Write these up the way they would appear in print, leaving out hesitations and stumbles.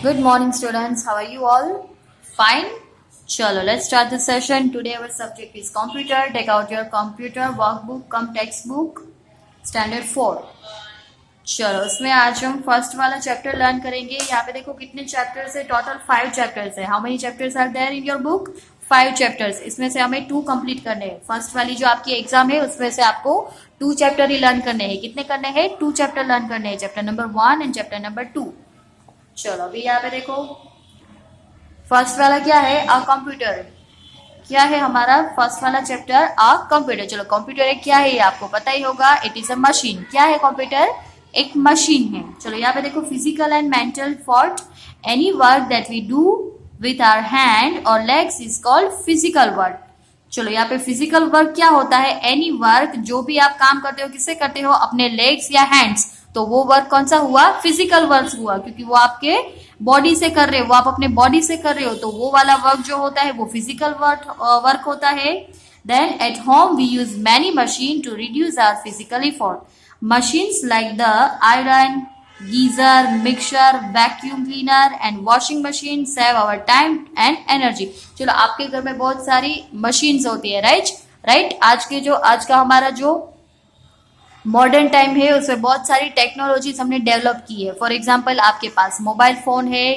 Good morning, students. How are you all? Fine? Chalo, let's start the session. Today our subject is computer. Take out your computer workbook, come textbook, standard 4. चलो उसमें आज हम first वाला chapter learn करेंगे. यहाँ पे देखो कितने चैप्टर्स है. टोटल 5 चैप्टर्स है. How many chapters are there in your book? 5 chapters. इसमें से हमें 2 कंप्लीट करने हैं. फर्स्ट वाली जो आपकी एग्जाम है उसमें से आपको 2 चैप्टर ही लर्न करने हैं. कितने करने हैं? 2 चैप्टर लर्न करने हैं. Chapter number 1 and chapter number 2. चलो अभी यहाँ पे देखो फर्स्ट वाला क्या है? A computer. क्या है हमारा फर्स्ट वाला चैप्टर? अ कंप्यूटर. चलो कंप्यूटर एक क्या है ये आपको पता ही होगा. It is a machine. क्या है कंप्यूटर? एक मशीन है. चलो यहाँ पे देखो physical and mental for any work that we do with our hand और legs is called physical work. चलो यहाँ पे फिजिकल वर्क क्या होता है? एनी वर्क, जो भी आप काम करते हो किससे करते हो? अपने लेग्स या हैंड्स. तो वो वर्क कौन सा हुआ? फिजिकल वर्क हुआ, क्योंकि वो आपके बॉडी से कर रहे हो, वो आप अपने बॉडी से कर रहे हो. तो वो वाला वर्क जो होता है वो फिजिकल वर्क होता है. Then at home we use many machine to reduce our physical effort. Machines like the iron, geyser, mixer, vacuum cleaner and washing machine save our time and energy. चलो आपके घर में बहुत सारी मशीन्स होती है, राइट. आज का हमारा जो मॉडर्न टाइम है उसमें बहुत सारी टेक्नोलॉजीज हमने डेवलप की है. फॉर एग्जाम्पल आपके पास मोबाइल फोन है,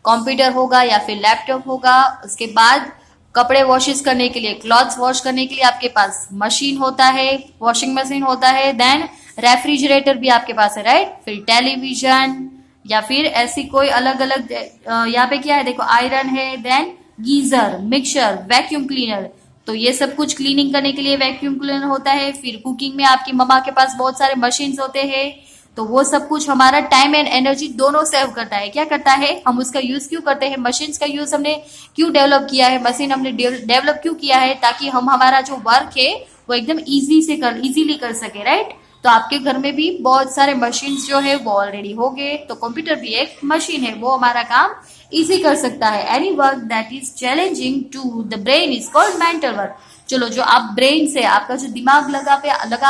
कंप्यूटर होगा या फिर लैपटॉप होगा. उसके बाद कपड़े वॉशेस करने के लिए, क्लॉथ्स वॉश करने के लिए आपके पास मशीन होता है, वॉशिंग मशीन होता है. देन रेफ्रिजरेटर भी आपके पास है, राइट. फिर टेलीविजन या फिर ऐसी कोई अलग अलग यहाँ पे क्या है देखो, आयरन है. Then geyser, mixer, vacuum cleaner. तो ये सब कुछ क्लीनिंग करने के लिए वैक्यूम क्लीनर होता है. फिर कुकिंग में आपकी मम्मा के पास बहुत सारे मशीन्स होते हैं. तो वो सब कुछ हमारा टाइम एंड एनर्जी दोनों सेव करता है. क्या करता है? हम उसका यूज क्यों करते हैं? मशीन्स का यूज हमने क्यों डेवलप किया है? मशीन हमने डेवलप क्यों किया है? ताकि हम हमारा जो वर्क है वो एकदम इजीली कर सके, राइट. तो आपके घर में भी बहुत सारे मशीन्स जो है वो ऑलरेडी हो गए. तो कंप्यूटर भी एक मशीन है, वो हमारा काम इजी कर सकता है. Any work that is challenging to the brain is called mental work. चलो जो आप ब्रेन से, आपका जो दिमाग लगा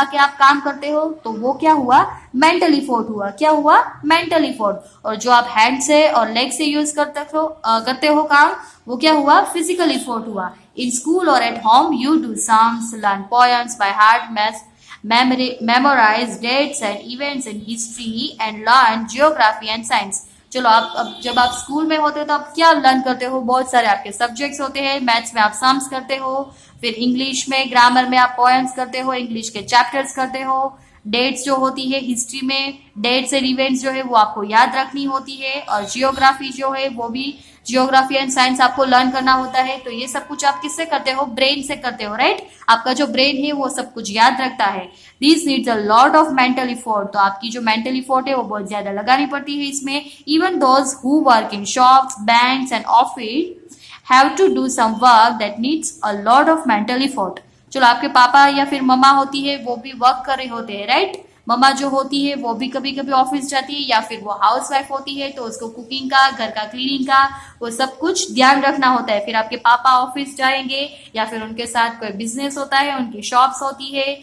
के आप काम करते हो तो वो क्या हुआ? मेंटल इफोर्ट हुआ. क्या हुआ? Mental effort. और जो आप हैंड से और लेग से यूज करते हो काम, वो क्या हुआ? फिजिकल इफोर्ट हुआ. इन स्कूल और at home you do sums, learn poems by heart, memorize dates and events in history and learn geography and science. चलो आप अब जब आप स्कूल में होते हो तो आप क्या लर्न करते हो? बहुत सारे आपके सब्जेक्ट्स होते हैं. मैथ्स में आप सम्स करते हो, फिर इंग्लिश में, ग्रामर में आप पोएम्स करते हो, इंग्लिश के चैप्टर्स करते हो. डेट्स जो होती है हिस्ट्री में, डेट्स एंड इवेंट्स जो है वो आपको याद रखनी होती है. और जियोग्राफी जो है वो भी, जियोग्राफी एंड साइंस आपको लर्न करना होता है. तो ये सब कुछ आप किससे करते हो? ब्रेन से करते हो, राइट. आपका जो ब्रेन है वो सब कुछ याद रखता है. This needs a lot of mental effort. तो आपकी जो मेंटल इफोर्ट है वो बहुत ज्यादा लगानी पड़ती है इसमें. Even those who work in shops, banks and office have to do some work that needs a lot of mental effort. चलो आपके पापा या फिर मम्मा होती है वो भी वर्क कर रहे होते हैं, राइट. मम्मा जो होती है वो भी कभी कभी ऑफिस जाती है या फिर वो हाउस वाइफ होती है. तो उसको कुकिंग का, घर का क्लीनिंग का, वो सब कुछ ध्यान रखना होता है. फिर आपके पापा ऑफिस जाएंगे या फिर उनके साथ कोई बिजनेस होता है, उनकी शॉप्स होती है,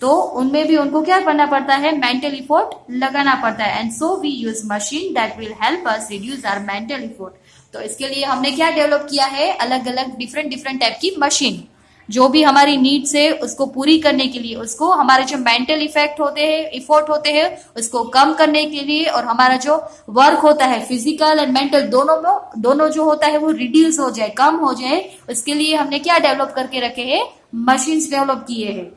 तो उनमें भी उनको क्या करना पड़ता है? मेंटल इफोर्ट लगाना पड़ता है. And so we use machine that will help us reduce our mental effort. तो इसके लिए हमने क्या डेवलप किया है? अलग अलग डिफरेंट टाइप की मशीन, जो भी हमारी नीड्स है उसको पूरी करने के लिए, उसको हमारे जो मेंटल इफोर्ट होते हैं उसको कम करने के लिए, और हमारा जो वर्क होता है फिजिकल एंड मेंटल दोनों जो होता है वो रिड्यूस हो जाए, कम हो जाए, उसके लिए हमने क्या डेवलप करके रखे हैं? मशीन्स डेवलप किए हैं.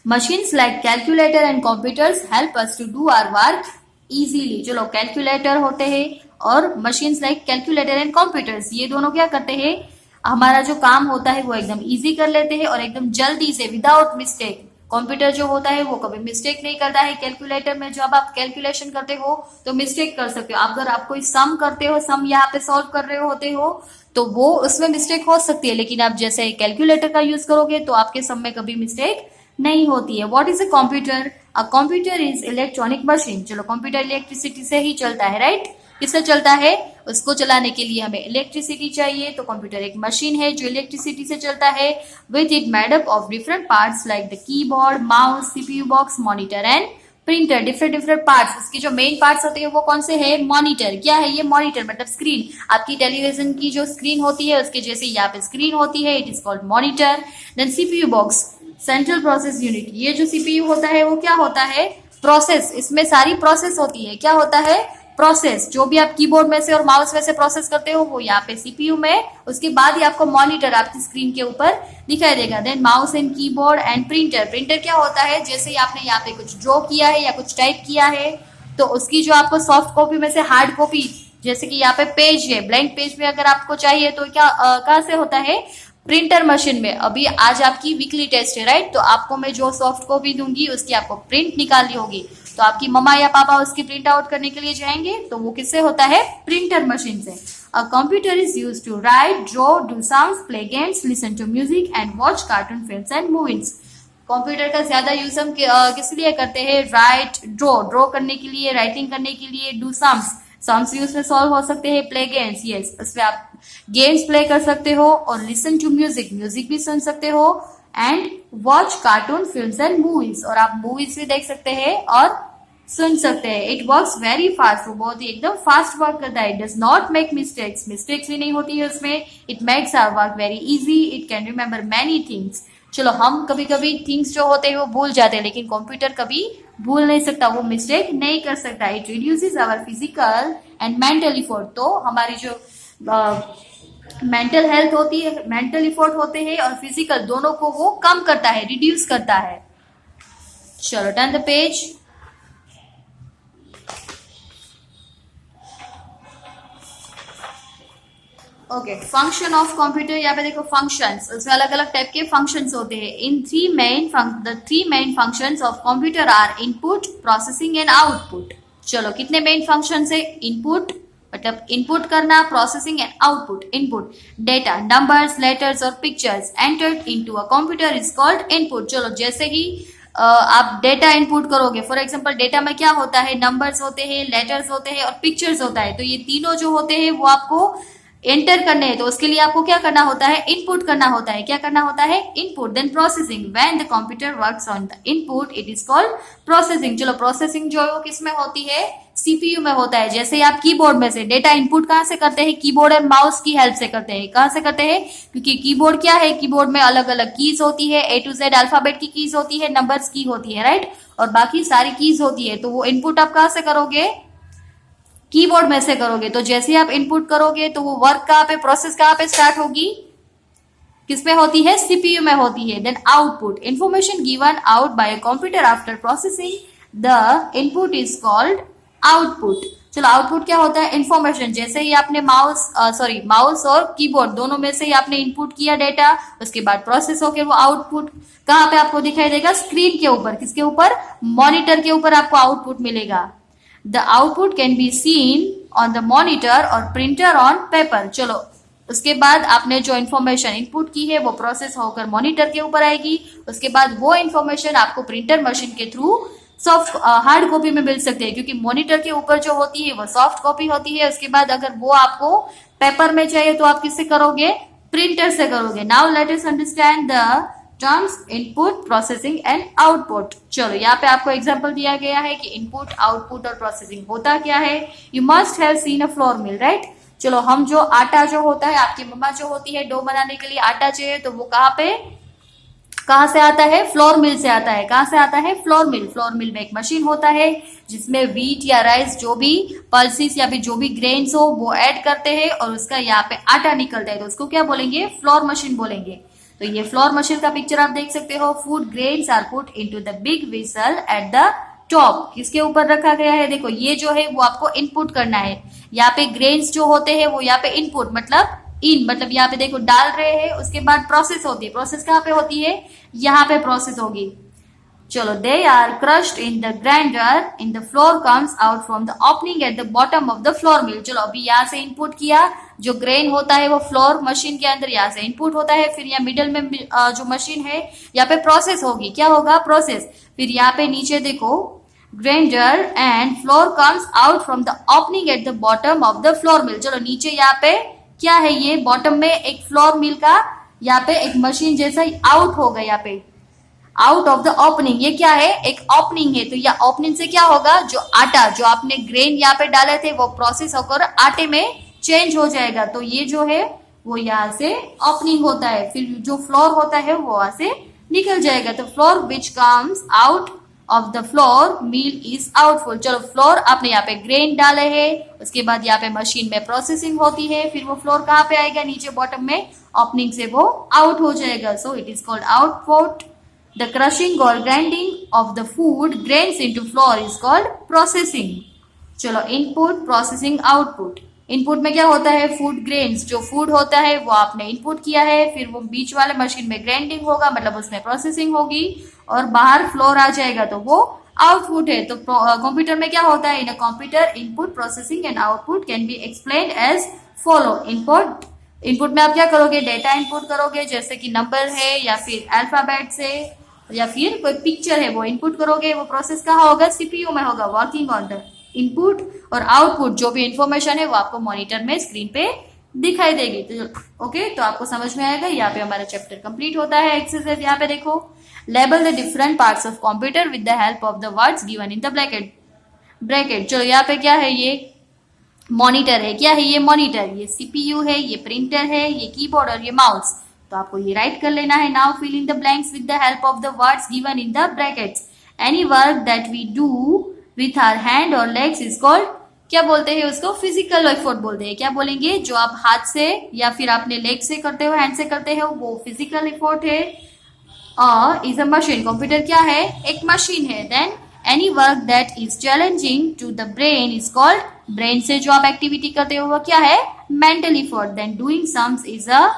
Machines like calculator and computers help us to do our work easily. चलो कैलकुलेटर होते हैं और machines like calculator and computers, ये दोनों क्या करते हैं? हमारा जो काम होता है वो एकदम इजी कर लेते हैं और एकदम जल्दी से, विदाउट मिस्टेक. कंप्यूटर जो होता है वो कभी मिस्टेक नहीं करता है. कैलकुलेटर में जब आप कैलकुलेशन करते हो तो मिस्टेक कर सकते हो. अगर आप कोई सम करते हो, सम यहाँ पे सॉल्व कर रहे होते हो, तो वो उसमें मिस्टेक हो सकती है. लेकिन आप जैसे कैलकुलेटर का यूज करोगे तो आपके सम में कभी मिस्टेक नहीं होती है. What is a computer? A computer is electronic machine. चलो कंप्यूटर इलेक्ट्रिसिटी से ही चलता है, राइट. किससे चलता है? उसको चलाने के लिए हमें इलेक्ट्रिसिटी चाहिए. तो कंप्यूटर एक मशीन है जो इलेक्ट्रिसिटी से चलता है. With it made up of different parts like the keyboard, mouse, CPU box, monitor and printer, different different parts, उसके जो मेन पार्ट्स होते हैं वो कौन से है? मॉनिटर। क्या है ये? मॉनिटर मतलब स्क्रीन। आपकी टेलीविजन की जो स्क्रीन होती है उसके जैसे यहाँ पे स्क्रीन होती है, it is called monitor. Then CPU box, central process unit. ये जो सीपीयू होता है वो क्या होता है? प्रोसेस। इसमें सारी प्रोसेस होती है। क्या होता है? प्रोसेस। जो भी आप कीबोर्ड में से और माउस में से प्रोसेस करते हो वो यहाँ पे सीपीयू में, उसके बाद ही आपको मॉनिटर आपकी स्क्रीन के ऊपर दिखाई देगा। Then mouse and keyboard and printer. Printer क्या होता है? जैसे ही आपने यहाँ पे कुछ ड्रॉ किया है या कुछ टाइप किया है तो उसकी जो आपको सॉफ्ट कॉपी में से हार्ड कॉपी, जैसे कि यहाँ पे पेज है, ब्लैंक पेज में अगर आपको चाहिए तो क्या कहाँ से होता है? प्रिंटर मशीन में। अभी आज आपकी वीकली टेस्ट है, राइट? तो आपको मैं जो सॉफ्ट कॉपी दूंगी उसकी आपको प्रिंट निकालनी होगी, तो आपकी मम्मा या पापा उसकी प्रिंट आउट करने के लिए जाएंगे, तो वो किससे होता है? प्रिंटर मशीन से। A computer is use to write, draw, do sums, play games, listen to music and watch cartoon films and movies. Computer का ज्यादा यूज हम किस लिए करते हैं? राइट, ड्रॉ करने के लिए, राइटिंग करने के लिए, डू सम्स भी उसमें सॉल्व हो सकते हैं, प्ले गेम्स, यस उसमें आप गेम्स प्ले कर सकते हो, और लिसन टू म्यूजिक भी सुन सकते हो, and watch cartoon films and movies, और आप मूवीज भी देख सकते हैं और सुन सकते हैं। इट वर्क्स वेरी फास्ट, वो बहुत ही एकदम फास्ट वर्क करता है। It does not make mistakes भी नहीं होती है उसमें। It makes our work very easy, it can remember many things. चलो, हम कभी कभी थिंग्स जो होते हैं वो भूल जाते हैं, लेकिन कंप्यूटर कभी भूल नहीं सकता, वो मिस्टेक नहीं कर सकता। It reduces our physical and mental effort. तो हमारी जो मेंटल हेल्थ होती है, मेंटल इफोर्ट होते हैं और फिजिकल दोनों को वो कम करता है, रिड्यूस करता है। चलो, turn the page. Okay, function of computer. यहाँ पे देखो फंक्शंस, उसमें अलग अलग टाइप के फंक्शंस होते हैं। In three main functions of computer are input, processing and output. चलो, कितने मेन फंक्शंस है? इनपुट मतलब इनपुट करना, processing and output. Input, data, numbers, letters और pictures entered into a computer is called input. चलो, जैसे ही आप डेटा इनपुट करोगे, फॉर एग्जांपल डेटा में क्या होता है? नंबर्स होते हैं, लेटर्स होते हैं और पिक्चर्स होता है। तो ये तीनों जो होते हैं वो आपको एंटर करने हैं, तो उसके लिए आपको क्या करना होता है? इनपुट करना होता है। क्या करना होता है? Input. Then processing, when the computer works on the input it is called processing. चलो, प्रोसेसिंग जो है वो किस में होती है? सीपीयू में होता है। जैसे आप कीबोर्ड में से डेटा इनपुट कहाँ से करते हैं? कीबोर्ड और माउस की हेल्प से करते हैं। कहाँ से करते हैं? क्योंकि कीबोर्ड क्या है? कीबोर्ड में अलग अलग कीज होती है, A to Z अल्फाबेट की कीज होती है, नंबर्स की होती है, राइट? और बाकी सारी कीज होती है। तो वो इनपुट आप कहाँ से करोगे? कीबोर्ड में से करोगे। तो जैसे ही आप इनपुट करोगे तो वो वर्क कहाँ पे, प्रोसेस कहाँ पे स्टार्ट होगी? किसमें होती है? सीपीयू में होती है। Then output, information given out by a computer after processing the input is called output. चलो, आउटपुट क्या होता है? इंफॉर्मेशन। जैसे ही आपने माउस और कीबोर्ड दोनों में से ही आपने इनपुट किया डेटा, उसके बाद प्रोसेस होकर वो आउटपुट कहाँ पे आपको दिखाई देगा? स्क्रीन के ऊपर। किसके ऊपर? मॉनिटर के ऊपर आपको आउटपुट मिलेगा। The output can be seen on the monitor or printer on paper। चलो, उसके बाद आपने जो इन्फॉर्मेशन इनपुट की है वो प्रोसेस होकर मॉनिटर के ऊपर आएगी। उसके बाद वो इन्फॉर्मेशन आपको प्रिंटर मशीन के थ्रू सॉफ्ट हार्ड कॉपी में मिल सकते हैं, क्योंकि मॉनिटर के ऊपर जो होती है वो सॉफ्ट कॉपी होती है। उसके बाद अगर वो आपको पेपर में चाहिए तो आप किससे करोगे? प्रिंटर से करोगे। Now let us understand the terms input, processing and output. चलो, यहाँ पे आपको एग्जांपल दिया गया है कि इनपुट, आउटपुट और प्रोसेसिंग होता क्या है। You must have seen a flour mill, right? चलो, हम जो आटा जो होता है, आपकी मम्मा जो होती है डो बनाने के लिए आटा चाहिए, तो वो कहाँ से आता है? फ्लोर मिल से आता है। कहाँ से आता है? Flour mill. फ्लोर मिल में एक मशीन होता है जिसमें व्हीट या राइस, जो भी पल्सिस या भी जो भी ग्रेन्स हो वो ऐड करते हैं और उसका यहाँ पे आटा निकलता है, तो उसको क्या बोलेंगे? फ्लोर मशीन बोलेंगे। तो ये फ्लोर मशीन का पिक्चर आप देख सकते हो। Food grains are put into the big vessel at the top. किसके ऊपर रखा गया है? देखो, ये जो है वो आपको इनपुट करना है। यहाँ पे ग्रेन्स जो होते हैं वो यहाँ पे इनपुट मतलब यहाँ पे देखो डाल रहे हैं। उसके बाद प्रोसेस होती है। प्रोसेस कहाँ पे होती है? यहाँ पे प्रोसेस होगी। चलो, they are crushed in the grinder in the flour comes out from the opening at the bottom of the flour mill. चलो, अभी यहाँ से इनपुट किया, जो ग्रेन होता है वो फ्लोर मशीन के अंदर यहाँ से इनपुट होता है। फिर यहाँ मिडल में जो मशीन है यहाँ पे प्रोसेस होगी। क्या होगा? प्रोसेस। फिर यहाँ पे नीचे देखो grinder and floor comes out from the opening at the bottom of the flour mill. चलो, नीचे यहाँ पे क्या है? ये बॉटम में एक फ्लोर मिल का यहाँ पे एक मशीन जैसा आउट होगा। यहाँ पे आउट ऑफ द ओपनिंग। ये क्या है, एक ओपनिंग है, तो यह ओपनिंग से क्या होगा, जो आटा जो आपने ग्रेन यहाँ पे डाले थे वो प्रोसेस होकर आटे में चेंज हो जाएगा। तो ये जो है वो यहाँ से ओपनिंग होता है, फिर जो फ्लोर होता है वो वहां से निकल जाएगा। तो flour which comes out of the flour mill is output. चलो फ्लोर आपने यहाँ पे ग्रेन डाले हैं, उसके बाद यहाँ पे मशीन में प्रोसेसिंग होती है, फिर वो फ्लोर कहाँ पे आएगा, नीचे बॉटम में ओपनिंग से वो आउट हो जाएगा। So it is called output. The crushing और grinding of the food grains into flour is called processing. चलो इनपुट, प्रोसेसिंग, आउटपुट। इनपुट में क्या होता है, फूड ग्रेन्स, जो फूड होता है वो आपने इनपुट किया है, फिर वो बीच वाले मशीन में ग्राइंडिंग होगा, मतलब उसमें प्रोसेसिंग होगी और बाहर फ्लोर आ जाएगा, तो वो आउटपुट है। तो कंप्यूटर में क्या होता है, in a computer input, processing and output can be explained as follow. Input में आप क्या करोगे, डेटा इनपुट करोगे, जैसे कि नंबर है या फिर अल्फाबेट्स है या फिर कोई पिक्चर है, वो इनपुट करोगे। वो प्रोसेस कहाँ होगा, सीपीयू में होगा, वर्किंग ऑन द इनपुट। और आउटपुट जो भी इंफॉर्मेशन है वो आपको मॉनिटर में स्क्रीन पे दिखाई देगी। तो ओके, तो आपको समझ में आएगा। यहाँ पे हमारा चैप्टर कंप्लीट होता है। एक्सरसाइज यहाँ पे देखो, label the different parts of computer with the help of the words given in the bracket. चलो यहाँ पे क्या है, ये मॉनिटर है। क्या है ये मॉनिटर, ये सीपीयू है, ये प्रिंटर है, ये कीबोर्ड और ये माउस। तो आपको ये राइट कर लेना है। Now fill in the blanks with the help of the words given in the brackets. Any work that we do with our hand और लेग्स इज कॉल्ड, क्या बोलते हैं उसको, फिजिकल एफर्ट बोलते हैं। क्या बोलेंगे, जो आप हाथ से या फिर अपने लेग से करते हो, हैंड से करते हो, वो फिजिकल एफर्ट है। इज अ मशीन, कंप्यूटर क्या है, एक मशीन है। Then any work that is challenging to the brain is called, brain से जो आप एक्टिविटी करते हो वो क्या है, mental effort. Then doing sums is a,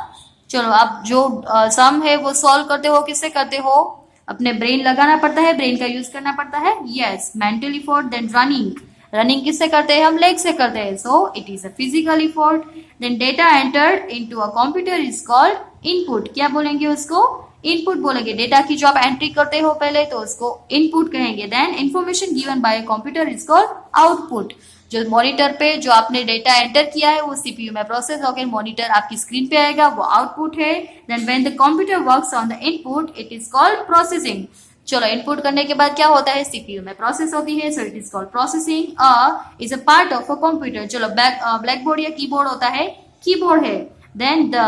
चलो आप जो सम है वो सॉल्व करते हो, किससे करते हो, अपने ब्रेन लगाना पड़ता है, ब्रेन का यूज करना पड़ता है, yes, mental effort. Then running किससे करते हैं, हम लेग से करते हैं, so it is a physical effort. Then data entered into a computer is called input. क्या बोलेंगे उसको, इनपुट बोलेंगे। डेटा की जो आप एंट्री करते हो पहले, तो उसको इनपुट कहेंगे। Then information given by computer is called output. जो मॉनिटर पे जो आपने डेटा एंटर किया है वो सीपीयू में प्रोसेस होकर मॉनिटर आपकी स्क्रीन पे आएगा, वो आउटपुट है। Then when the computer works on the input it is called processing. चलो इनपुट करने के बाद क्या होता है, सीपीयू में प्रोसेस होती है, so it is called processing. Is a part of a computer. चलो ब्लैक बोर्ड या कीबोर्ड होता है, कीबोर्ड है। Then the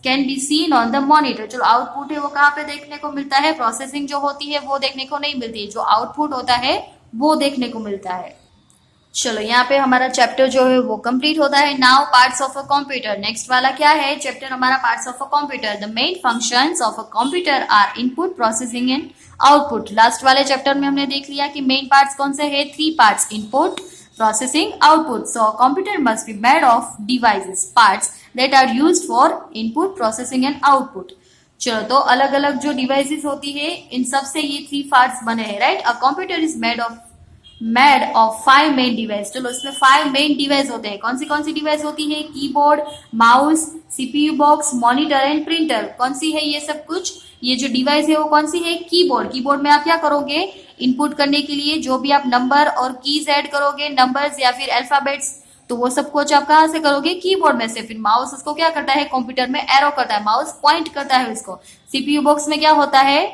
can be seen on the monitor. चलो आउटपुट है वो कहाँ पे देखने को मिलता है, प्रोसेसिंग जो होती है वो देखने को नहीं मिलती है, जो आउटपुट होता है वो देखने को मिलता है। चलो यहाँ पे हमारा चैप्टर जो है वो कंप्लीट होता है। Now parts of a computer, next वाला क्या है चैप्टर हमारा, parts of a computer. The main functions of a computer are input, processing and output. Last वाले चैप्टर में हमने देख लिया कि मेन पार्ट्स कौन से है, 3 parts, input, processing, output. So computer must be made of devices, parts that are used for input, processing and output. चलो तो अलग अलग जो डिवाइसेस होती है इन सब से ये 3 पार्ट्स बने हैं, right. A computer is made of 5 main device. चलो इसमें 5 मेन डिवाइस होते हैं। कौन सी डिवाइस होती है, keyboard, mouse, CPU box, monitor and printer. कौन सी है ये सब कुछ, ये जो डिवाइस है वो कौन सी है, कीबोर्ड। कीबोर्ड में आप क्या करोगे, इनपुट करने के लिए जो भी आप नंबर और कीज ऐड करोगे, नंबर्स या फिर अल्फाबेट्स, तो वो सब कुछ आप कहाँ से करोगे, कीबोर्ड में से। फिर माउस उसको क्या करता है, कंप्यूटर में एरो करता है, माउस पॉइंट करता है उसको। सीपीयू बॉक्स में क्या होता है,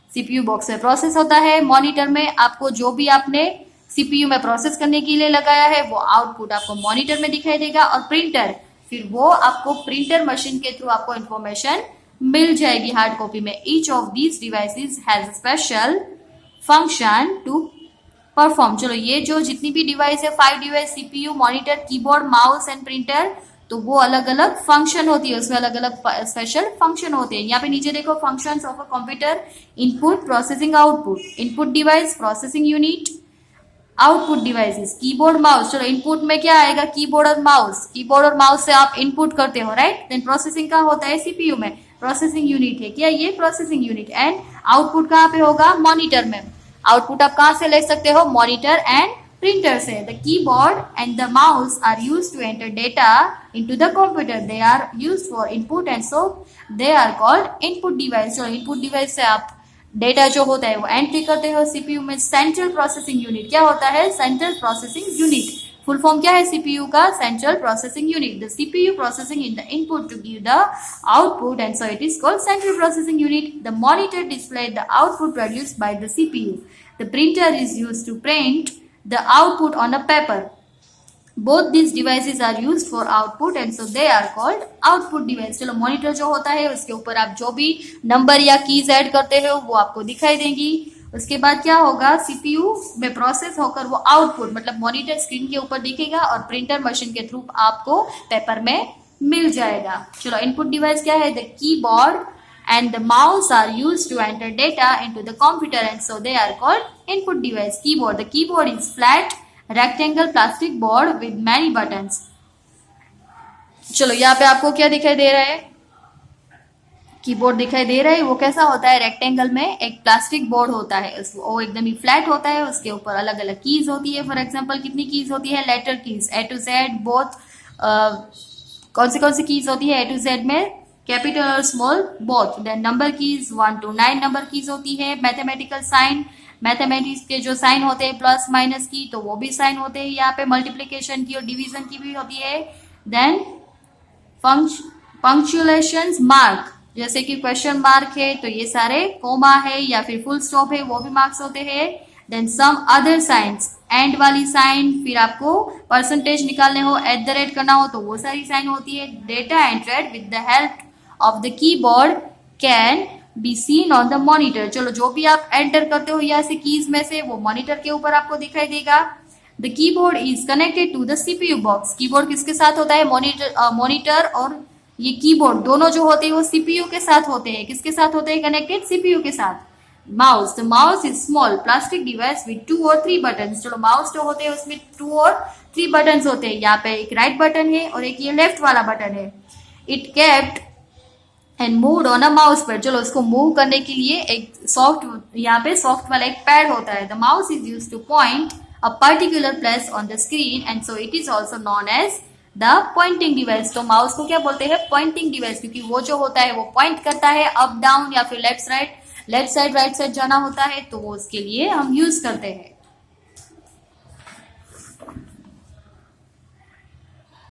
सीपीयू बॉक्स में प्रोसेस होता है। मॉनिटर में आपको जो भी आपने सीपीयू में प्रोसेस करने के लिए लगाया है वो आउटपुट आपको मॉनिटर में दिखाई देगा। और प्रिंटर, फिर वो आपको प्रिंटर मशीन के थ्रू आपको इंफॉर्मेशन मिल जाएगी हार्ड कॉपी में। Each of these devices has a special function to perform. चलो ये जो जितनी भी डिवाइस है, 5 device, CPU, monitor, keyboard, mouse and printer, तो वो अलग अलग फंक्शन होती है, उसमें अलग अलग स्पेशल फंक्शन होते हैं। यहाँ पे नीचे देखो, functions of a computer, input, processing, output. Input device, processing unit, output devices, keyboard, mouse. चलो इनपुट में क्या आएगा, कीबोर्ड और माउस। कीबोर्ड और माउस से आप इनपुट करते हो, राइट। देन प्रोसेसिंग का होता है सीपीयू में, प्रोसेसिंग यूनिट है क्या ये, प्रोसेसिंग यूनिट। एंड आउटपुट कहाँ पे होगा, मॉनिटर में। आउटपुट आप कहाँ से ले सकते हो, मॉनिटर एंड प्रिंटर से। The keyboard and the mouse are used to enter data into the computer, they are used for input and so they are called input device. चलो इनपुट डिवाइस से आप डेटा जो होता है वो entry करते हो सीपीयू में। सेंट्रल प्रोसेसिंग यूनिट क्या होता है, central processing unit full form क्या है सीपीयू का? Central processing unit. The CPU processing in the input to give the output and so it is called central processing unit. The monitor display the output produced by the CPU. The printer is used to print the output on a paper. Both these devices are used for output and so they are called output device. चलो monitor जो होता है उसके ऊपर आप जो भी number या कीज ऐड करते हो वो आपको दिखाई देंगी. उसके बाद क्या होगा? सीपीयू में प्रोसेस होकर वो आउटपुट मतलब मॉनिटर स्क्रीन के ऊपर दिखेगा और प्रिंटर मशीन के थ्रू आपको पेपर में मिल जाएगा. चलो इनपुट डिवाइस क्या है? The keyboard and the mouse are used to enter data into the computer and so they are called input device. Keyboard. The keyboard is flat rectangle plastic board with many buttons. चलो यहाँ पे आपको क्या दिखाई दे रहा है? Keyboard दिखाई दे रहा है. वो कैसा होता है? रेक्टेंगल में एक प्लास्टिक बोर्ड होता है. वो एकदम ही फ्लैट होता है. उसके ऊपर अलग अलग कीज होती है. फॉर एग्जांपल कितनी कीज होती है? Letter keys A to Z both. कौन सी कीज होती है A to Z में? कैपिटल और small both. Then number keys 1 to 9 number keys होती है. मैथमेटिकल साइन, मैथमेटिक्स के जो साइन होते हैं प्लस माइनस की तो वो भी साइन होते हैं यहाँ पे. मल्टीप्लिकेशन की और डिवीजन की भी होती है. देन पंक्चुएशन मार्क जैसे कि क्वेश्चन मार्क है तो ये सारे कोमा है या फिर फुल स्टॉप है वो भी मार्क्स होते हैं. Then some other science and वाली साइन, फिर आपको परसेंटेज निकालने हो, एट द रेट करना हो तो वो सारी साइन होती है. Data entered with the help of the keyboard can be seen on the monitor. चलो जो भी आप एंटर करते हो यहाँ से कीज में से वो मॉनिटर के ऊपर आपको दिखाई देगा. The keyboard is connected to the CPU box. Keyboard किसके साथ होता है? मॉनिटर और ये कीबोर्ड दोनों जो होते हैं वो सीपीयू के साथ होते हैं. किसके साथ होते हैं कनेक्टेड? सीपीयू के साथ. Mouse. The mouse is small plastic device with 2 or 3 button. चलो माउस जो होते हैं उसमें 2 और 3 बटन होते हैं. यहाँ पे एक राइट बटन है और एक ये लेफ्ट वाला बटन है. It kept and moved on a mouse pad. चलो उसको मूव करने के लिए एक सॉफ्ट यहाँ पे सॉफ्ट वाला एक पैड होता है. The mouse is used to point a particular place on the screen and so it is also known as the pointing device. तो माउस को क्या बोलते हैं? पॉइंटिंग डिवाइस, क्योंकि वो जो होता है वो पॉइंट करता है अप डाउन या फिर लेफ्ट साइड राइट साइड जाना होता है तो वो उसके लिए हम यूज करते हैं.